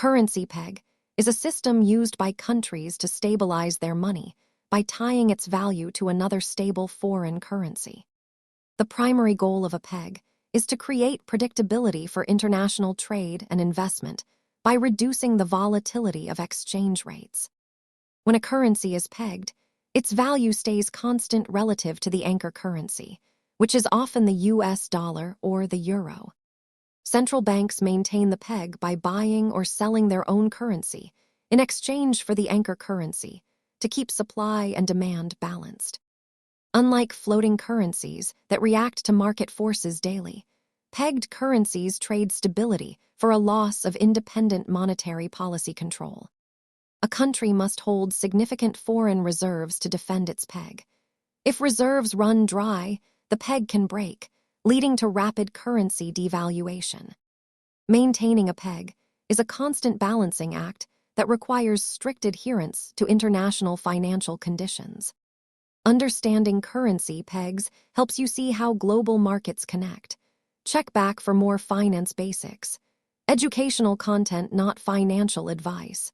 currency peg is a system used by countries to stabilize their money by tying its value to another stable foreign currency. The primary goal of a peg is to create predictability for international trade and investment by reducing the volatility of exchange rates. When a currency is pegged, its value stays constant relative to the anchor currency, which is often the US dollar or the euro. Central banks maintain the peg by buying or selling their own currency in exchange for the anchor currency to keep supply and demand balanced. Unlike floating currencies that react to market forces daily, pegged currencies trade stability for a loss of independent monetary policy control. A country must hold significant foreign reserves to defend its peg. If reserves run dry, the peg can break, leading to rapid currency devaluation. Maintaining a peg is a constant balancing act that requires strict adherence to international financial conditions. Understanding currency pegs helps you see how global markets connect. Check back for more finance basics. Educational content, not financial advice.